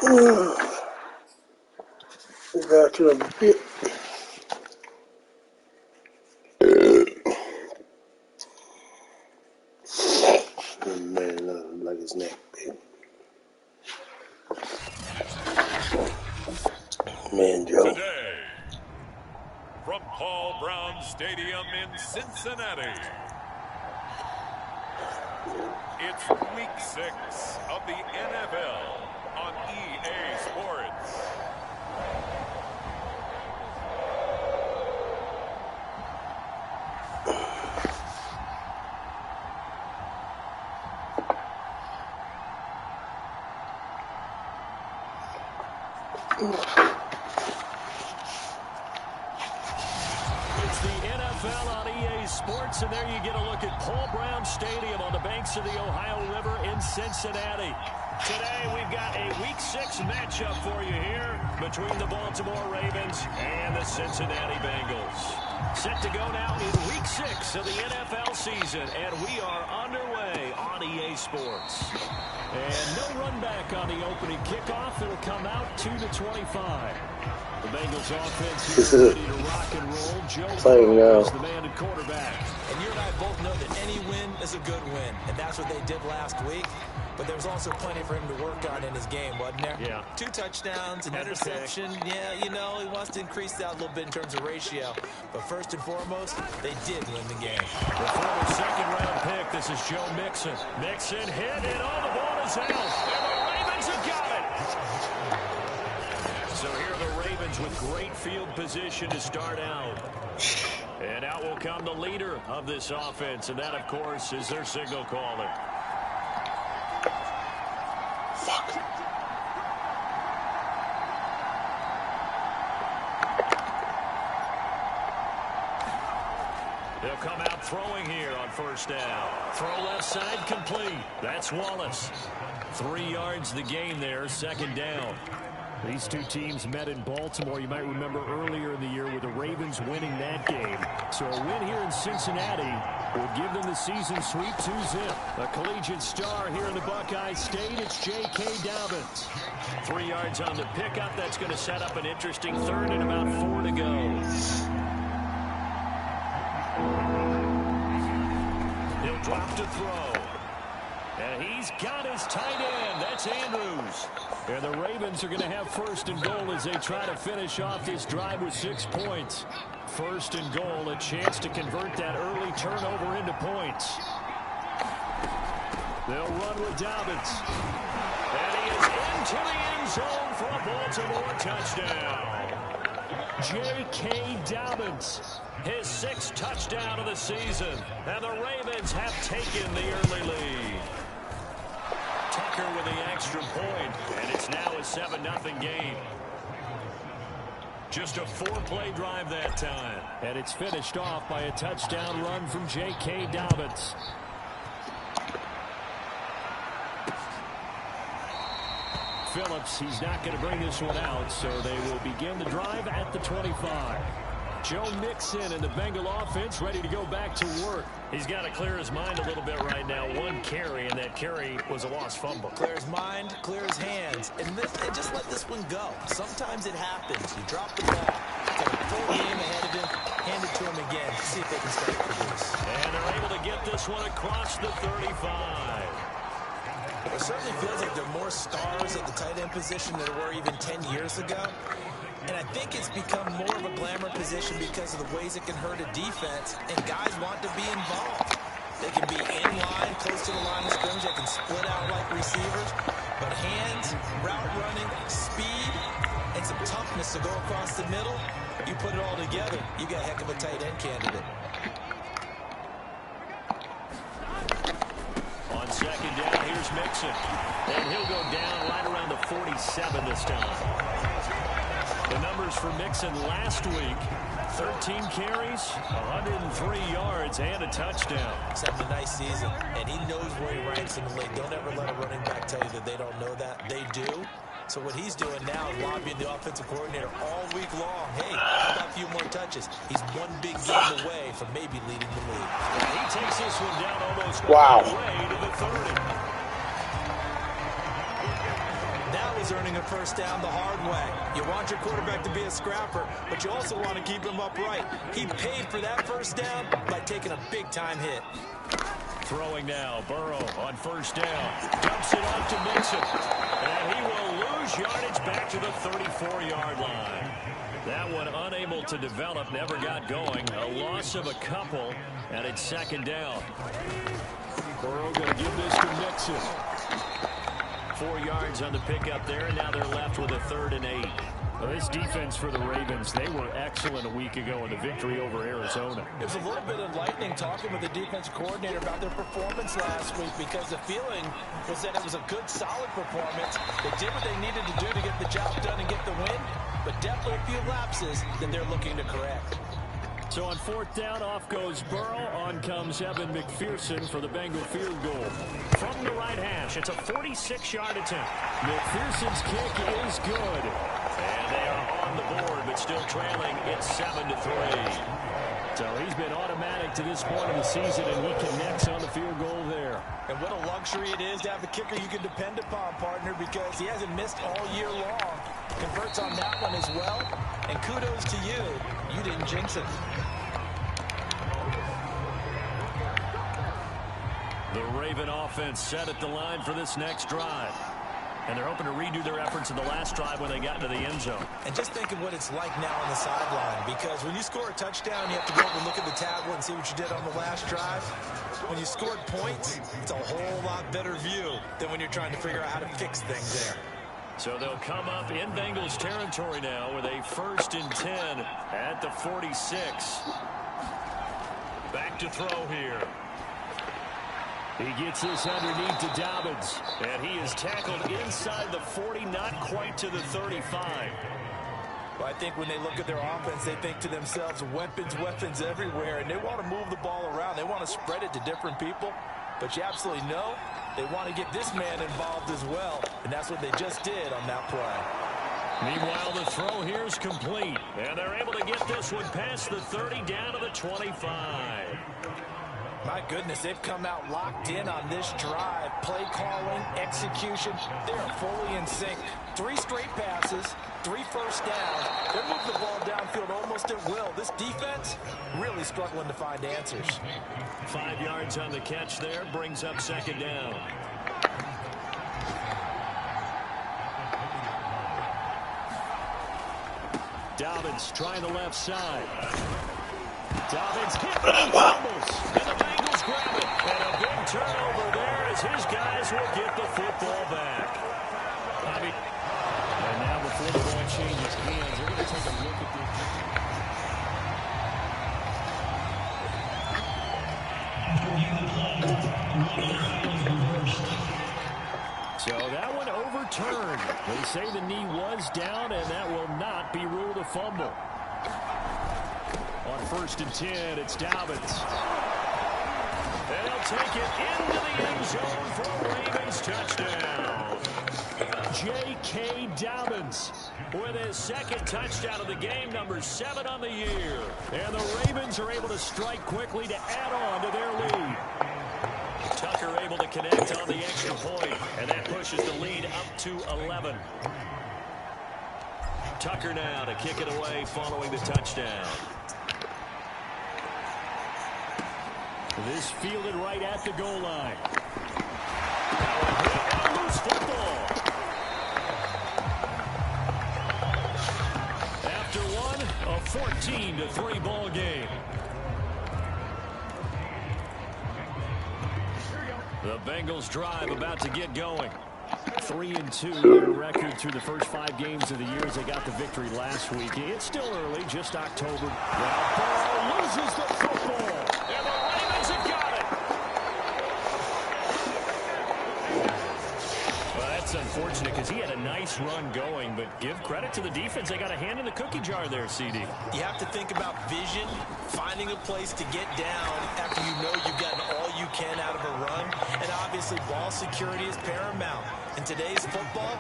We got to a bit. Man, like his neck big. Man, Joe. Today, from Paul Brown Stadium in Cincinnati, it's Week 6 of the NFL on EA Sports. It's the NFL on EA Sports, and there you get a look at Paul Brown Stadium on the banks of the Ohio River in Cincinnati. Today, we've got a Week 6 matchup for you here between the Baltimore Ravens and the Cincinnati Bengals. Set to go now in Week 6 of the NFL season, and we are underway on EA Sports. And no run back on the opening kickoff. It'll come out 2-25. The Bengals offense here ready to rock and roll. Joe Burrow is the man at quarterback. And you and I both know that any win is a good win, and that's what they did last week. But there was also plenty for him to work on in his game, wasn't there? Yeah. 2 touchdowns, an interception. Yeah, you know, he wants to increase that a little bit in terms of ratio. But first and foremost, they did win the game. The former second-round pick, this is Joe Mixon. Mixon hit, and all the ball is out. And the Ravens have got it. So here are the Ravens with great field position to start out. And out will come the leader of this offense, and that, of course, is their signal caller. Fuck. They'll come out throwing here on first down. Throw left side complete. That's Wallace. 3 yards the gain there, second down. These two teams met in Baltimore. You might remember earlier in the year with the Ravens winning that game. So a win here in Cincinnati will give them the season sweep 2-zip. A collegiate star here in the Buckeye State, it's J.K. Dobbins. 3 yards on the pickup. That's going to set up an interesting third and about 4 to go. He'll drop to throw. And he's got his tight end. That's Andrews. And the Ravens are going to have first and goal as they try to finish off this drive with 6 points. First and goal, a chance to convert that early turnover into points. They'll run with Dobbins. And he is into the end zone for a Baltimore touchdown. J.K. Dobbins, his 6th touchdown of the season. And the Ravens have taken the early lead. Tucker with the extra point, and it's now a 7-0 game. Just a 4-play drive that time. And it's finished off by a touchdown run from J.K. Dobbins. Phillips, he's not going to bring this one out, so they will begin the drive at the 25. Joe Mixon and the Bengal offense ready to go back to work. He's got to clear his mind a little bit right now. 1 carry, and that carry was a lost fumble. Clear his mind, clear his hands, and just let this one go. Sometimes it happens. You drop the ball. Got a full game ahead of him. Hand it to him again. See if they can start to produce. And they're able to get this one across the 35. It certainly feels like there are more stars at the tight end position than there were even 10 years ago. And I think it's become more of a glamour position because of the ways it can hurt a defense, and guys want to be involved. They can be in line, close to the line of scrimmage. They can split out like receivers. But hands, route running, speed, and some toughness to go across the middle, you put it all together, you got a heck of a tight end candidate. On second down, here's Mixon. And he'll go down right around the 47 this time. The numbers for Mixon last week, 13 carries, 103 yards, and a touchdown. He's having a nice season, and he knows where he ranks in the league. Don't ever let a running back tell you that they don't know that. They do. So what he's doing now is lobbying the offensive coordinator all week long. Hey, how about a few more touches? He's one big game away from maybe leading the league. And he takes this one down almost all the way to the 30. That was is earning a first down the hard way. You want your quarterback to be a scrapper, but you also want to keep him upright. He paid for that first down by taking a big-time hit. Throwing now, Burrow on first down. Dumps it off to Mixon. And he will lose yardage back to the 34-yard line. That one unable to develop, never got going. A loss of a couple, and it's second down. Burrow going to give this to Mixon. 4 yards on the pickup there, and now they're left with a 3rd and 8. Well, this defense for the Ravens, they were excellent a week ago in the victory over Arizona. It was a little bit enlightening talking with the defensive coordinator about their performance last week, because the feeling was that it was a good, solid performance. They did what they needed to do to get the job done and get the win, but definitely a few lapses that they're looking to correct. So on 4th down, off goes Burrow. On comes Evan McPherson for the Bengal field goal. From the right hash, it's a 46-yard attempt. McPherson's kick is good. And they are on the board, but still trailing. It's 7-3. So he's been automatic to this point of the season, and he connects on the field goal there. And what a luxury it is to have a kicker you can depend upon, partner, because he hasn't missed all year long. Converts on that one as well. And kudos to you. You didn't jinx it. The Raven offense set at the line for this next drive. And they're hoping to redo their efforts in the last drive when they got into the end zone. And just think of what it's like now on the sideline, because when you score a touchdown, you have to go over and look at the tablet and see what you did on the last drive. When you scored points, it's a whole lot better view than when you're trying to figure out how to fix things there. So they'll come up in Bengals territory now with a 1st and 10 at the 46. Back to throw here. He gets this underneath to Dobbins, and he is tackled inside the 40, not quite to the 35. Well, I think when they look at their offense, they think to themselves, weapons everywhere, and they want to move the ball around. They want to spread it to different people, but you absolutely know they want to get this man involved as well, and that's what they just did on that play. Meanwhile, the throw here is complete, and they're able to get this one past the 30 down to the 25. My goodness, they've come out locked in on this drive. Play calling, execution, they are fully in sync. 3 straight passes, 3 first downs. They move the ball downfield almost at will. This defense really struggling to find answers. 5 yards on the catch there, brings up second down. Dobbins trying the left side. Dobbins hit. And the Bengals grab it. And a big turnover there as his guys will get the football back. And now before the ball changes hands, they're going to take a look at So that one overturned. They say the knee was down, and that will not be ruled a fumble. On 1st and 10, it's Dobbins. And he'll take it into the end zone for a Ravens touchdown. J.K. Dobbins with his 2nd touchdown of the game, number 7 on the year. And the Ravens are able to strike quickly to add on to their lead. Tucker able to connect on the extra point, and that pushes the lead up to 11. Tucker now to kick it away following the touchdown. This fielded right at the goal line. And loose football. After one, a 14-3 ball game. The Bengals drive about to get going. 3-2 their record through the first 5 games of the year as they got the victory last week. It's still early, just October. Now Burrow loses the football. And the Ravens have got it. Well, that's unfortunate because he had a nice run going, but give credit to the defense. They got a hand in the cookie jar there, CD. You have to think about vision, finding a place to get down after you know you've gotten all you can out of a run. And obviously, ball security is paramount. In today's football,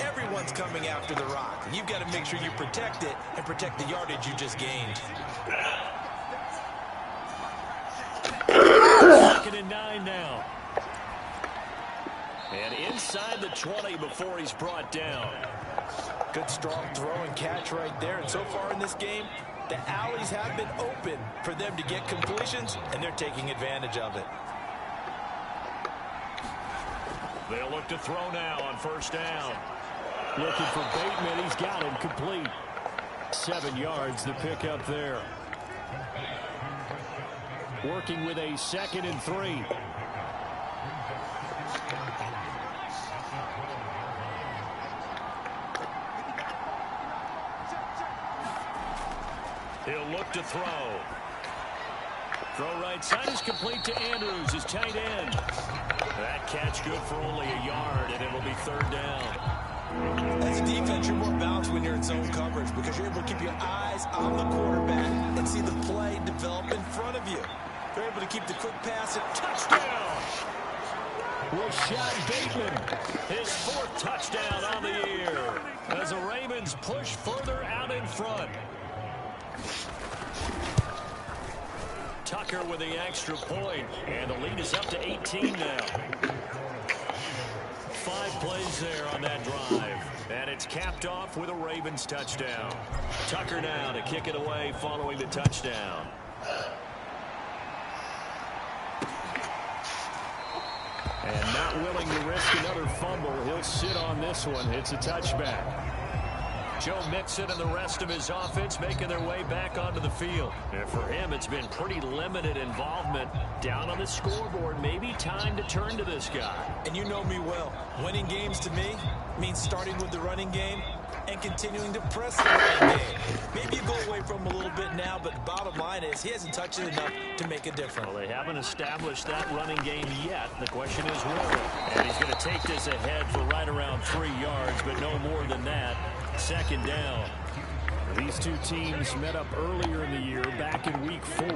everyone's coming after the rock. You've got to make sure you protect it and protect the yardage you just gained. 2nd and 9 now. And inside the 20 before he's brought down. Good strong throw and catch right there. And so far in this game, the alleys have been open for them to get completions, and they're taking advantage of it. They'll look to throw now on first down. Looking for Bateman. He's got him complete. 7 yards the pickup there. Working with a 2nd and 3. He'll look to throw. Throw right side is complete to Andrews, his tight end. That catch good for only a yard, and it'll be 3rd down. As a defense, you're more balanced when you're in zone coverage because you're able to keep your eyes on the quarterback and see the play develop in front of you. You're able to keep the quick pass and Touchdown! Rashad Bateman, his 4th touchdown on the year as the Ravens push further out in front. Tucker with the extra point, and the lead is up to 18 now. 5 plays there on that drive, and it's capped off with a Ravens touchdown. Tucker now to kick it away following the touchdown. And not willing to risk another fumble, he'll sit on this one. It's a touchback. Joe Mixon and the rest of his offense making their way back onto the field. And for him, it's been pretty limited involvement down on the scoreboard. Maybe time to turn to this guy. And you know me well. Winning games to me means starting with the running game and continuing to press the running game. Maybe you go away from him a little bit now, but the bottom line is he hasn't touched it enough to make a difference. Well, they haven't established that running game yet. The question is, will they? And he's going to take this ahead for right around 3 yards, but no more than that. 2nd down. These two teams met up earlier in the year, back in week 4,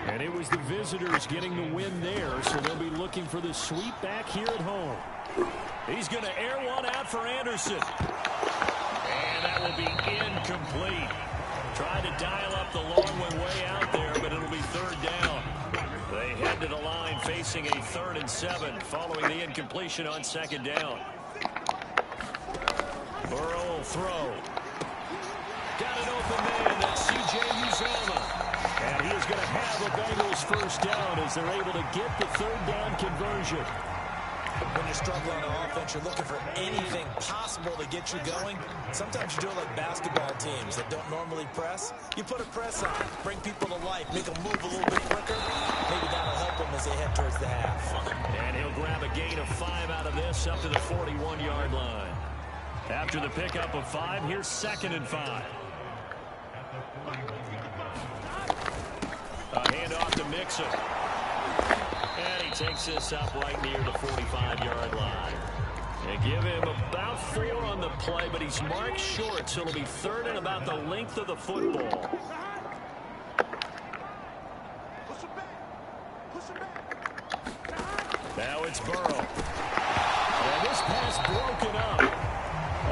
and it was the visitors getting the win there, so they'll be looking for the sweep back here at home. He's going to air one out for Anderson. And that will be incomplete. Tried to dial up the long one way out there, but it'll be 3rd down. They head to the line facing a 3rd and 7 following the incompletion on 2nd down. Burrow will throw. Got an open man. That's C.J. Uzomah. And he is going to have the Bengals 1st down as they're able to get the 3rd down conversion. When you're struggling on offense, you're looking for anything possible to get you going. Sometimes you do it like basketball teams that don't normally press. You put a press on, bring people to life, make them move a little bit quicker. Maybe that'll help them as they head towards the half. And he'll grab a gain of 5 out of this up to the 41-yard line. After the pickup of 5, here's 2nd and 5. A handoff to Mixon. And he takes this up right near the 45-yard line. They give him about 4 on the play, but he's marked short, so it'll be 3rd and about the length of the football. Now it's Burrow. And this pass broken up.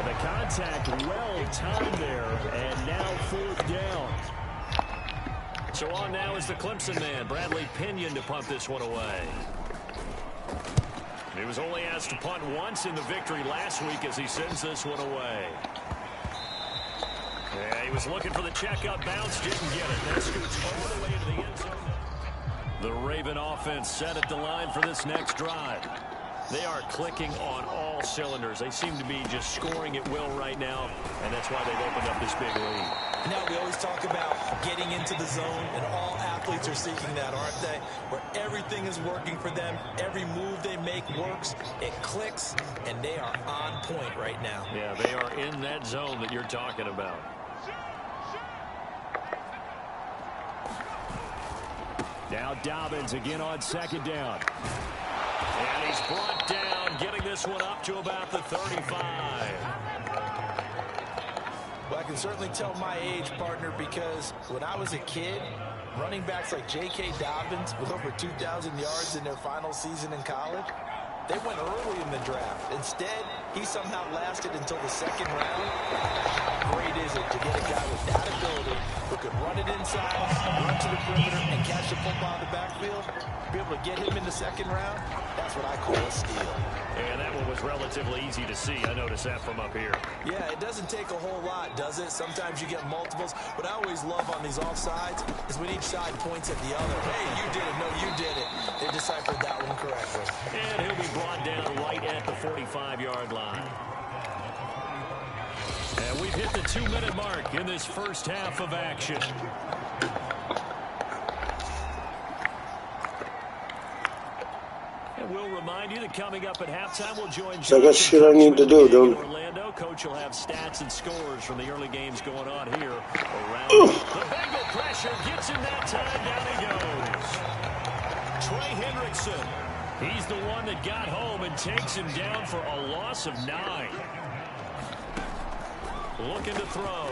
The contact well timed there, and now 4th down. So on now is the Clemson man, Bradley Pinion, to punt this one away. He was only asked to punt once in the victory last week as he sends this one away. Yeah, he was looking for the checkup bounce, didn't get it. That scoots all the way into the end zone. The Raven offense set at the line for this next drive. They are clicking on all cylinders. They seem to be just scoring at will right now, and that's why they've opened up this big lead. Now we always talk about getting into the zone, and all athletes are seeking that, aren't they? Where everything is working for them, every move they make works, it clicks, and they are on point right now. Yeah, they are in that zone that you're talking about. Now Dobbins again on 2nd down. And he's brought down, getting this one up to about the 35. Well, I can certainly tell my age, partner, because when I was a kid, running backs like J.K. Dobbins with over 2,000 yards in their final season in college, they went early in the draft. Instead, he somehow lasted until the 2nd round. How great is it to get a guy with that ability who could run it inside, run to the perimeter, and catch the football in the backfield, be able to get him in the second round, that's what I call a steal. And that one was relatively easy to see. I noticed that from up here. Yeah, it doesn't take a whole lot, does it? Sometimes you get multiples. What I always love on these offsides is when each side points at the other. Hey, you did it. No, you did it. They deciphered that one correctly. And he'll be brought down right at the 45-yard line. And we've hit the 2-minute mark in this first half of action. And we'll remind you that coming up at halftime, we'll join. So I got shit I need to do, dude. Orlando. Coach will have stats and scores from the early games going on here around. The Bengal pressure gets him that time. Down he goes. Trey Hendrickson. He's the one that got home and takes him down for a loss of 9. Looking to throw.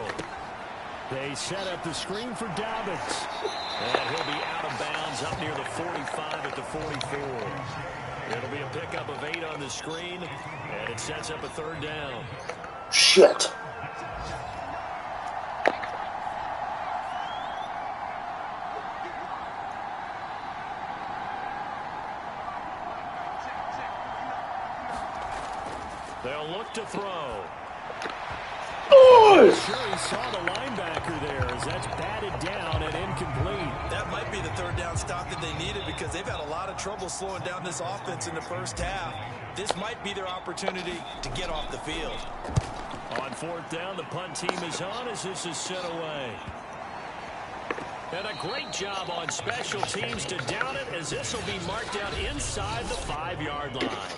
They set up the screen for Dobbins. And he'll be out of bounds up near the 45 at the 44. It'll be a pickup of 8 on the screen, and it sets up a 3rd down. Shit. They'll look to throw. Oh! Sure, he saw the linebacker there as that's batted down and incomplete. That might be the 3rd down stop that they needed because they've had a lot of trouble slowing down this offense in the first half. This might be their opportunity to get off the field. On 4th down, the punt team is on as this is sent away. And a great job on special teams to down it as this will be marked out inside the 5-yard line.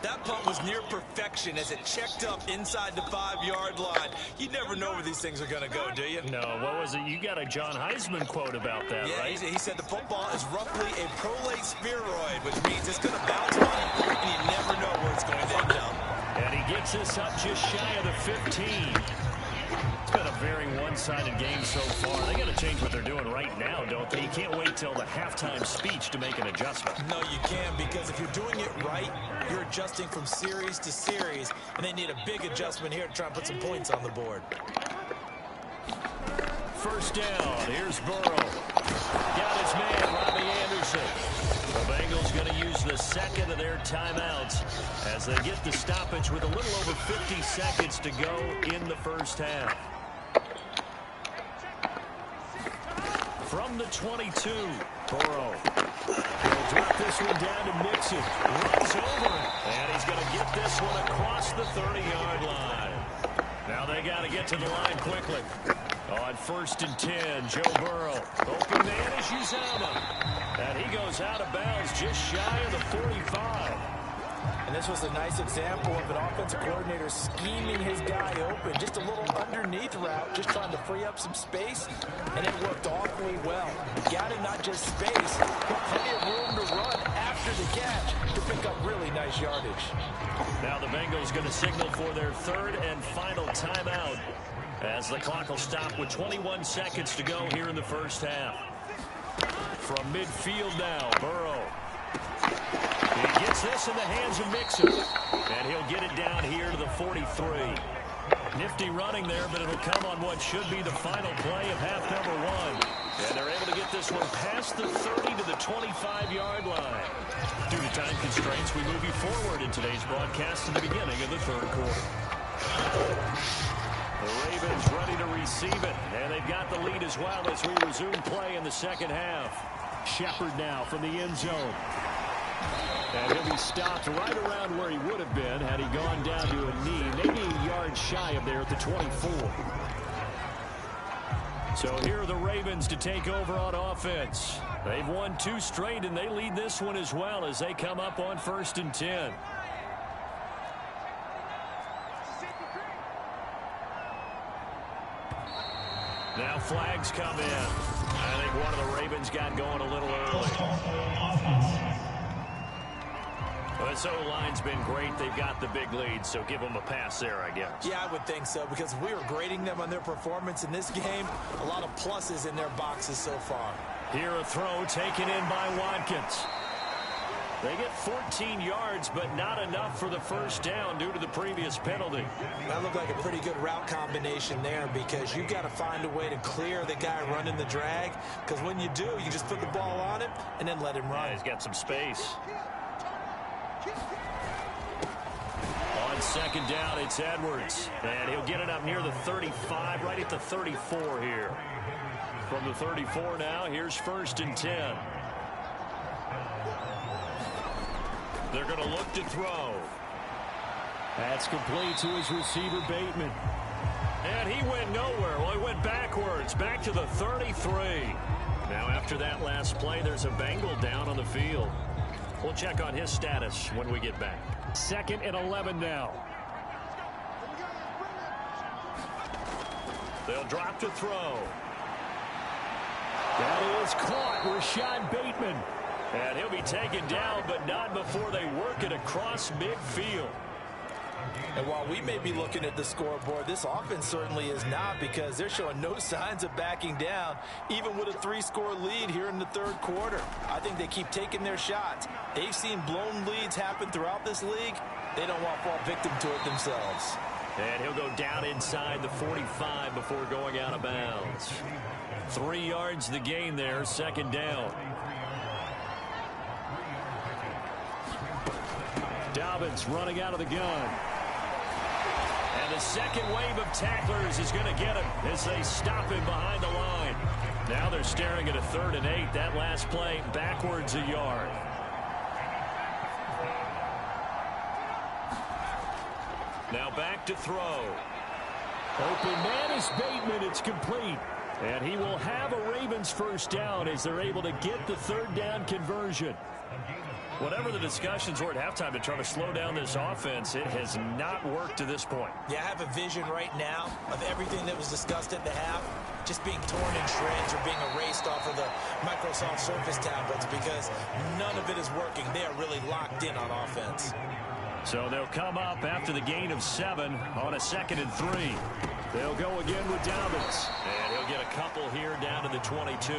That punt was near perfection as it checked up inside the 5-yard line. You never know where these things are going to go, do you? No, what was it? You got a John Heisman quote about that, yeah, right? He said the football is roughly a prolate spheroid, which means it's going to bounce money, and you never know where it's going to end up. And he gets us up just shy of the 15. It's been a very one-sided game so far. They got to change what they're doing right now, don't they? You can't wait till the halftime speech to make an adjustment. No, you can, because if you're doing it right, you're adjusting from series to series, and they need a big adjustment here to try and put some points on the board. 1st down. Here's Burrow. Got his man, Robbie Anderson. The Bengals going to use the 2nd of their timeouts as they get the stoppage with a little over 50 seconds to go in the first half. From the 22, Burrow. He'll drop this one down to Mixon. Runs over it. And he's going to get this one across the 30-yard line. Now they got to get to the line quickly. On 1st and 10, Joe Burrow. Open man is Uzomah. And he goes out of bounds just shy of the 45. And this was a nice example of an offensive coordinator scheming his guy open. Just a little underneath route, just trying to free up some space. And it worked awfully well. Got him not just space, but plenty of room to run after the catch to pick up really nice yardage. Now the Bengals going to signal for their 3rd and final timeout as the clock will stop with 21 seconds to go here in the first half. From midfield now, Burrow. He gets this in the hands of Mixon. And he'll get it down here to the 43. Nifty running there, but it'll come on what should be the final play of half number 1. And they're able to get this one past the 30 to the 25-yard line. Due to time constraints, we move you forward in today's broadcast to the beginning of the 3rd quarter. The Ravens ready to receive it, and they've got the lead as well as we resume play in the second half. Shepard now from the end zone. And he'll be stopped right around where he would have been had he gone down to a knee, maybe a yard shy of there at the 24. So here are the Ravens to take over on offense. They've won 2 straight, and they lead this one as well as they come up on 1st and 10. Now flags come in. I think one of the Ravens got going a little early. Well, this O-line's been great. They've got the big lead, so give them a pass there, I guess. Yeah, I would think so, because if we were grading them on their performance in this game, a lot of pluses in their boxes so far. Here a throw taken in by Watkins. They get 14 yards, but not enough for the first down due to the previous penalty. That looked like a pretty good route combination there because you've got to find a way to clear the guy running the drag, because when you do, you just put the ball on him and then let him run. Yeah, he's got some space. On second down, it's Edwards, and he'll get it up near the 35, right at the 34 here. From the 34 now, here's 1st and 10. They're going to look to throw. That's complete to his receiver, Bateman. And he went nowhere. Well, he went backwards, back to the 33. Now, after that last play, there's a Bengal down on the field. We'll check on his status when we get back. 2nd and 11 now. They'll drop to throw. That is caught. Rashad Bateman. And he'll be taken down, but not before they work it across midfield. And while we may be looking at the scoreboard, this offense certainly is not, because they're showing no signs of backing down, even with a 3-score lead here in the 3rd quarter. I think they keep taking their shots. They've seen blown leads happen throughout this league. They don't want to fall victim to it themselves. And he'll go down inside the 45 before going out of bounds. 3 yards the gain there, 2nd down. Dobbins running out of the gun. And the second wave of tacklers is going to get him as they stop him behind the line. Now they're staring at a 3rd and 8. That last play backwards a yard. Now back to throw. Open man is Bateman. It's complete. And he will have a Ravens first down as they're able to get the 3rd down conversion. Whatever the discussions were at halftime to try to slow down this offense, it has not worked to this point. Yeah, I have a vision right now of everything that was discussed at the half just being torn in shreds or being erased off of the Microsoft Surface tablets, because none of it is working. They are really locked in on offense. So they'll come up after the gain of 7 on a 2nd and 3. They'll go again with Dobbins. And he'll get a couple here down to the 22.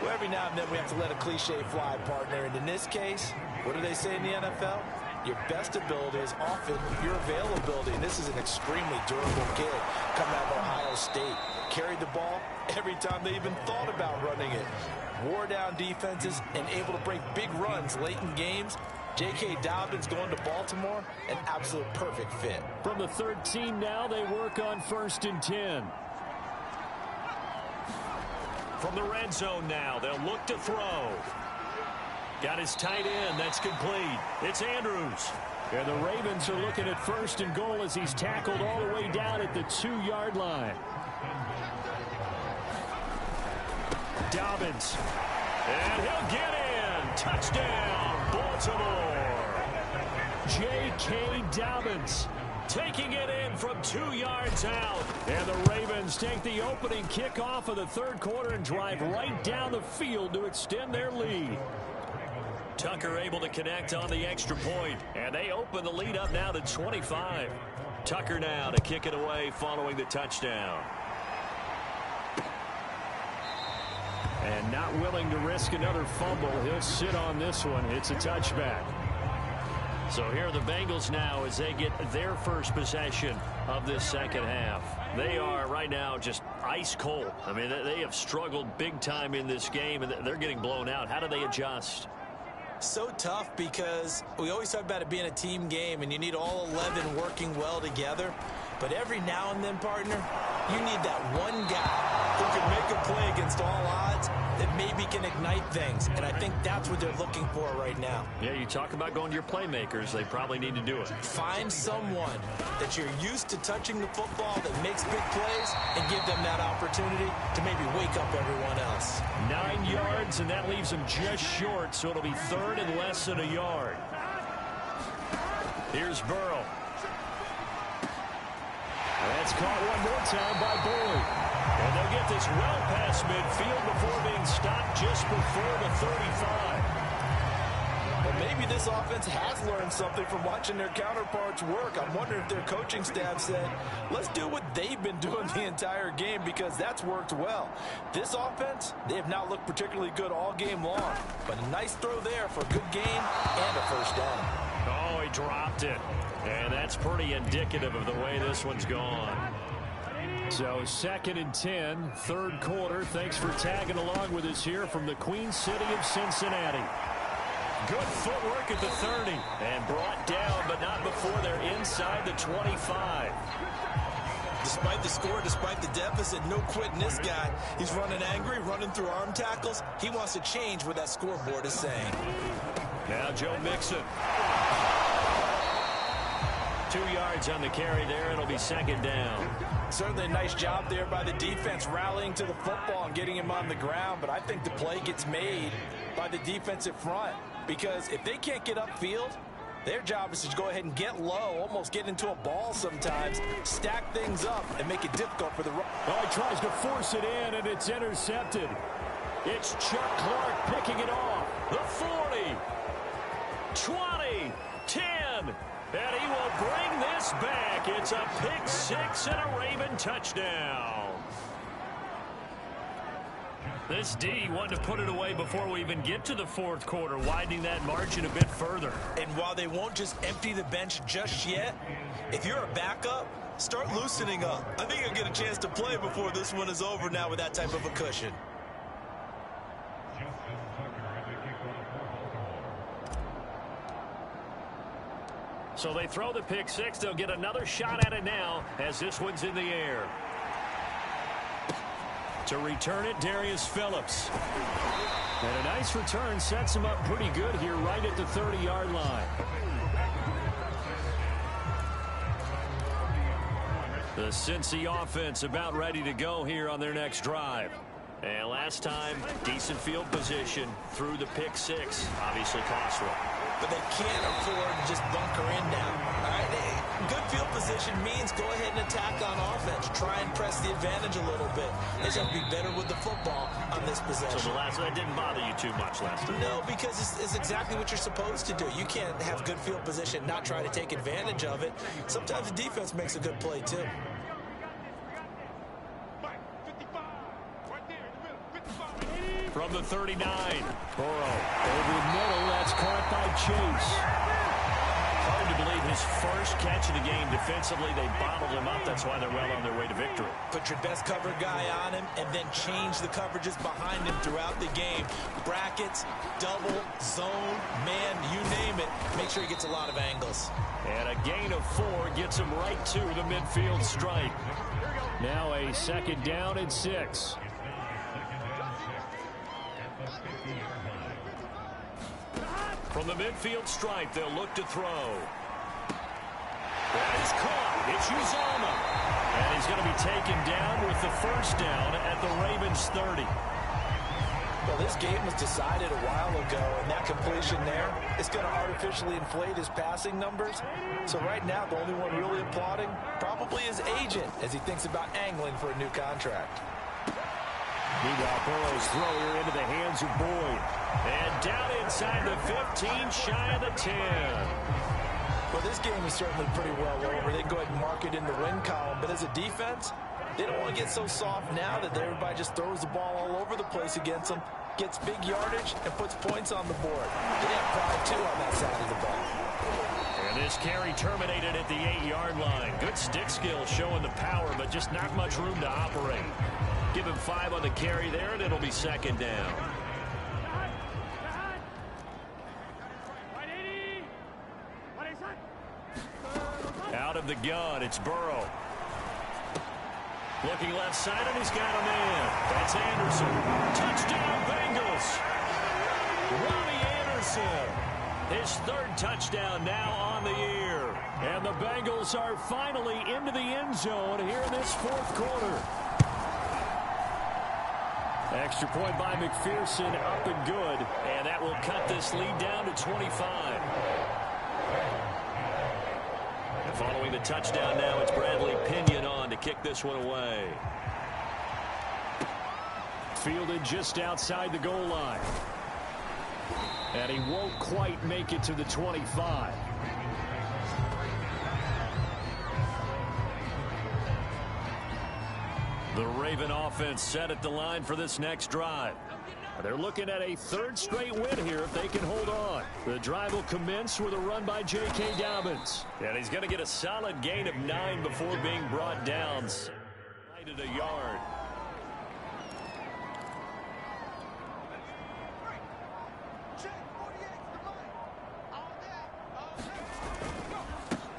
Well, every now and then we have to let a cliche fly, partner. And in this case, what do they say in the NFL? Your best ability is often your availability. And this is an extremely durable kid coming out of Ohio State. Carried the ball every time they even thought about running it. Wore down defenses and able to break big runs late in games. J.K. Dobbins going to Baltimore, an absolute perfect fit. From the 13 now, they work on 1st and 10. From the red zone now, they'll look to throw. Got his tight end. That's complete. It's Andrews. And the Ravens are looking at 1st and goal as he's tackled all the way down at the 2-yard line. Dobbins. And he'll get in. Touchdown, Baltimore. J.K. Dobbins taking it in from 2 yards out. And the Ravens take the opening kickoff of the 3rd quarter and drive right down the field to extend their lead. Tucker able to connect on the extra point. And they open the lead up now to 25. Tucker now to kick it away following the touchdown. And not willing to risk another fumble. He'll sit on this one. It's a touchback. So here are the Bengals now as they get their first possession of this 2nd half. They are right now just ice cold. I mean, they have struggled big time in this game, and they're getting blown out. How do they adjust? So tough, because we always talk about it being a team game and you need all 11 working well together. But every now and then, partner, you need that one guy who can make a play against all odds that maybe can ignite things. And I think that's what they're looking for right now. Yeah, you talk about going to your playmakers. They probably need to do it. Find someone that you're used to touching the football that makes big plays and give them that opportunity to maybe wake up everyone else. 9 yards, and that leaves them just short, so it'll be 3rd and less than a yard. Here's Burrow. That's caught one more time by Boyd. And they'll get this well past midfield before being stopped just before the 35. Well, maybe this offense has learned something from watching their counterparts work. I'm wondering if their coaching staff said, let's do what they've been doing the entire game because that's worked well. This offense, they have not looked particularly good all game long. But a nice throw there for a good gain and a first down. Oh, he dropped it. And that's pretty indicative of the way this one's gone. So 2nd and 10, third quarter. Thanks for tagging along with us here from the Queen City of Cincinnati. Good footwork at the 30. And brought down, but not before they're inside the 25. Despite the score, despite the deficit, no quitting this guy. He's running angry, running through arm tackles. He wants to change what that scoreboard is saying. Now Joe Mixon. 2 yards on the carry there. It'll be 2nd down. Certainly a nice job there by the defense rallying to the football and getting him on the ground. But I think the play gets made by the defensive front. Because if they can't get upfield, their job is to go ahead and get low, almost get into a ball sometimes, stack things up, and make it difficult for the run. Oh, he tries to force it in, and it's intercepted. It's Chuck Clark picking it off. The 40, 20, 10, and he will bring this back. It's a pick six and a Raven touchdown. This D wanted to put it away before we even get to the fourth quarter, widening that margin a bit further. And while they won't just empty the bench just yet, if you're a backup, start loosening up. I think you'll get a chance to play before this one is over now with that type of a cushion. So they throw the pick six. They'll get another shot at it now as this one's in the air. To return it, Darius Phillips. And a nice return sets him up pretty good here right at the 30-yard line. The Cincy offense about ready to go here on their next drive. And last time, decent field position through the pick six. Obviously costly. But they can't afford to just bunker in now. All right, good field position means go ahead and attack on offense. Try and press the advantage a little bit. They just have to be better with the football on this possession. So that didn't bother you too much last time? No, because it's exactly what you're supposed to do. You can't have good field position, not try to take advantage of it. Sometimes the defense makes a good play, too. From the 39, Burrow over the middle. That's caught by Chase. Hard to believe his first catch of the game defensively. They bottled him up. That's why they're well on their way to victory. Put your best cover guy on him and then change the coverages behind him throughout the game. Brackets, double, zone, man, you name it. Make sure he gets a lot of angles. And a gain of 4 gets him right to the midfield stripe. Now a 2nd down and 6. From the midfield stripe, they'll look to throw. That is caught. It's Uzomah. And he's going to be taken down with the first down at the Ravens 30. Well, this game was decided a while ago, and that completion there is going to artificially inflate his passing numbers. So right now, the only one really applauding probably his agent as he thinks about angling for a new contract. Meanwhile, Burrow's throw here into the hands of Boyd. And down inside the 15, shy of the 10. Well, this game is certainly pretty well over. They can go ahead and mark it in the win column. But as a defense, they don't want to get so soft now that everybody just throws the ball all over the place against them, gets big yardage, and puts points on the board. They have pride, too, on that side of the ball. And this carry terminated at the 8-yard line. Good stick skill showing the power, but just not much room to operate. Give him 5 on the carry there, and it'll be 2nd down. Out of the gun, it's Burrow. Looking left side, and he's got a man. That's Anderson. Touchdown, Bengals. Robbie Anderson. His 3rd touchdown now on the year. And the Bengals are finally into the end zone here in this 4th quarter. Extra point by McPherson, up and good. And that will cut this lead down to 25. Following the touchdown now, it's Bradley Pinion on to kick this one away. Fielded just outside the goal line. And he won't quite make it to the 25. The Raven offense set at the line for this next drive. They're looking at a third straight win here if they can hold on. The drive will commence with a run by J.K. Dobbins. And he's going to get a solid gain of 9 before being brought down. Right at a yard.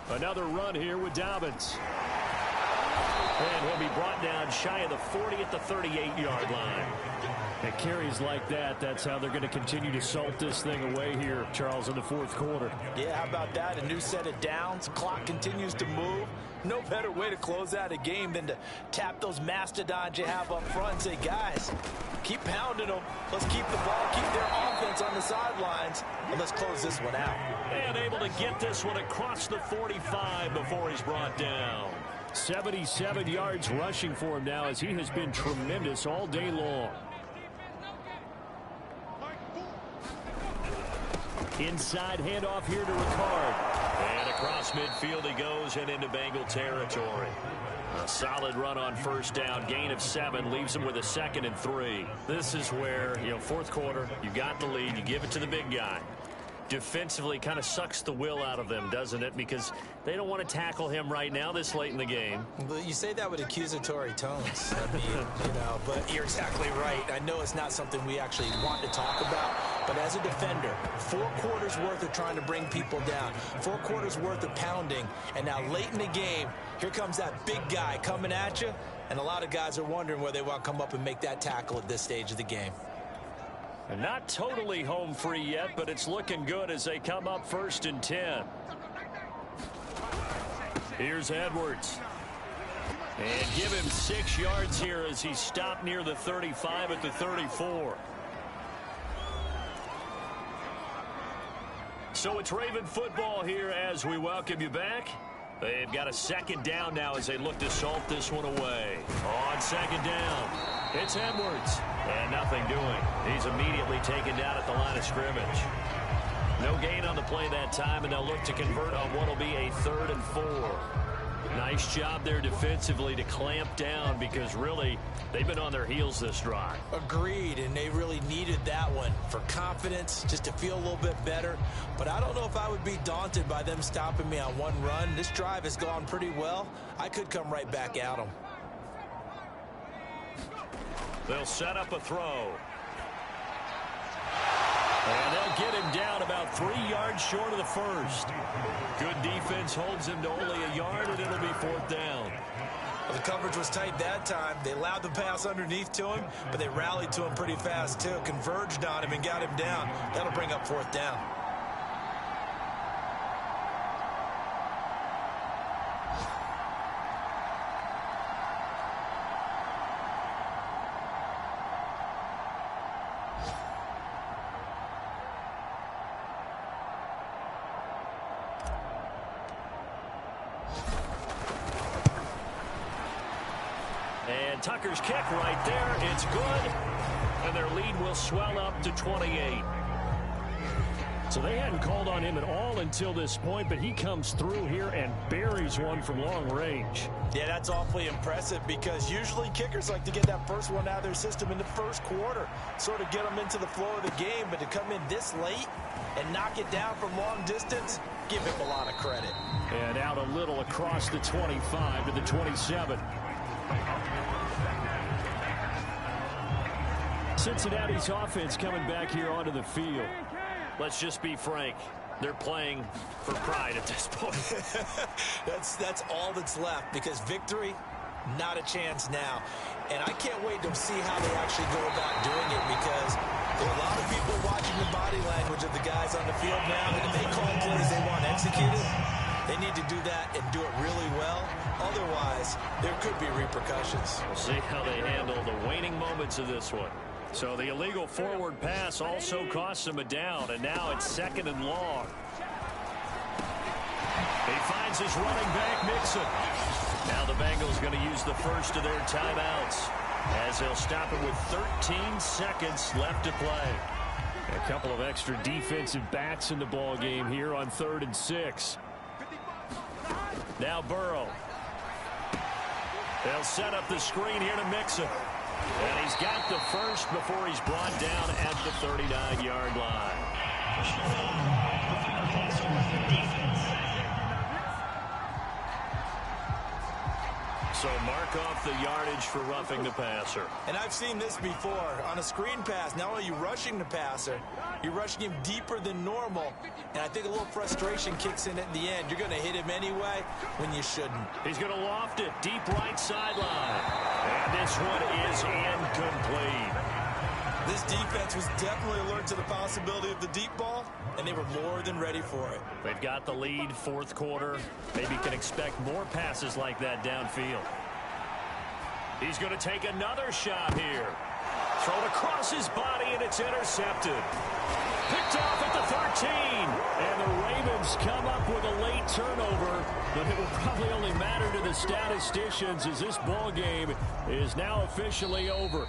Another run here with Dobbins. And he'll be brought down shy of the 40 at the 38-yard line. At carries like that, that's how they're going to continue to salt this thing away here, Charles, in the fourth quarter. Yeah, how about that? A new set of downs. Clock continues to move. No better way to close out a game than to tap those mastodons you have up front and say, guys, keep pounding them. Let's keep the ball, keep their offense on the sidelines, and let's close this one out. And able to get this one across the 45 before he's brought down. 77 yards rushing for him now as he has been tremendous all day long. Inside handoff here to Ricard. And across midfield he goes and into Bengal territory. A solid run on first down. Gain of 7 leaves him with a 2nd and 3. This is where, fourth quarter, you got the lead. You give it to the big guy. Defensively kind of sucks the will out of them, doesn't it? Because they don't want to tackle him right now this late in the game. But you say that with accusatory tones. I mean, but you're exactly right. I know it's not something we actually want to talk about, but as a defender, 4 quarters worth of trying to bring people down, 4 quarters worth of pounding, and now late in the game, here comes that big guy coming at you, and a lot of guys are wondering where they want to come up and make that tackle at this stage of the game. And not totally home free yet, but it's looking good as they come up 1st and 10. Here's Edwards. And give him 6 yards here as he stopped near the 35 at the 34. So it's Raven football here as we welcome you back. They've got a 2nd down now as they look to salt this one away. On 2nd down, it's Edwards. And nothing doing. He's immediately taken down at the line of scrimmage. No gain on the play that time, and they'll look to convert on what will be a 3rd and 4. Nice job there defensively to clamp down because really they've been on their heels this drive. Agreed, and they really needed that one for confidence, just to feel a little bit better. But I don't know if I would be daunted by them stopping me on one run. This drive has gone pretty well. I could come right back at them. They'll set up a throw. And they'll get him down about 3 yards short of the first. Good defense holds him to only a yard, and it'll be 4th down. Well, the coverage was tight that time. They allowed the pass underneath to him, but they rallied to him pretty fast, too. Converged on him and got him down. That'll bring up 4th down. Tucker's kick right there. It's good. And their lead will swell up to 28. So they hadn't called on him at all until this point, but he comes through here and buries one from long range. Yeah, that's awfully impressive because usually kickers like to get that first one out of their system in the first quarter, sort of get them into the flow of the game, but to come in this late and knock it down from long distance, give him a lot of credit. And out a little across the 25 to the 27. Cincinnati's offense coming back here onto the field. Let's just be frank. They're playing for pride at this point. That's all that's left because victory, not a chance now. And I can't wait to see how they actually go about doing it because there are a lot of people watching the body language of the guys on the field now. And if they call plays they want executed, they need to do that and do it really well. Otherwise, there could be repercussions. We'll see how they handle the waning moments of this one. So the illegal forward pass also costs him a down, and now it's 2nd and long. He finds his running back, Mixon. Now the Bengals going to use the first of their timeouts as they'll stop it with 13 seconds left to play. A couple of extra defensive backs in the ball game here on 3rd and 6. Now Burrow. They'll set up the screen here to Mixon. And he's got the first before he's brought down at the 39-yard line. So mark off the yardage for roughing the passer. And I've seen this before. On a screen pass, not only are you rushing the passer, you're rushing him deeper than normal. And I think a little frustration kicks in at the end. You're going to hit him anyway when you shouldn't. He's going to loft it deep right sideline. And this one is incomplete. This defense was definitely alert to the possibility of the deep ball, and they were more than ready for it. They've got the lead, 4th quarter. Maybe can expect more passes like that downfield. He's going to take another shot here. Thrown across his body, and it's intercepted. Picked off at the 13. And the Ravens come up with a late turnover, but it will probably only matter to the statisticians as this ball game is now officially over.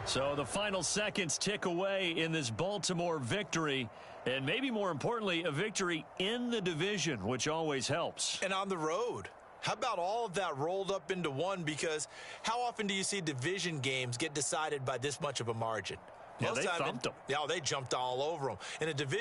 So the final seconds tick away in this Baltimore victory, and maybe more importantly, a victory in the division, which always helps. And on the road. How about all of that rolled up into one? Because how often do you see division games get decided by this much of a margin? Yeah, they thumped them. Yeah, they jumped all over them. In a division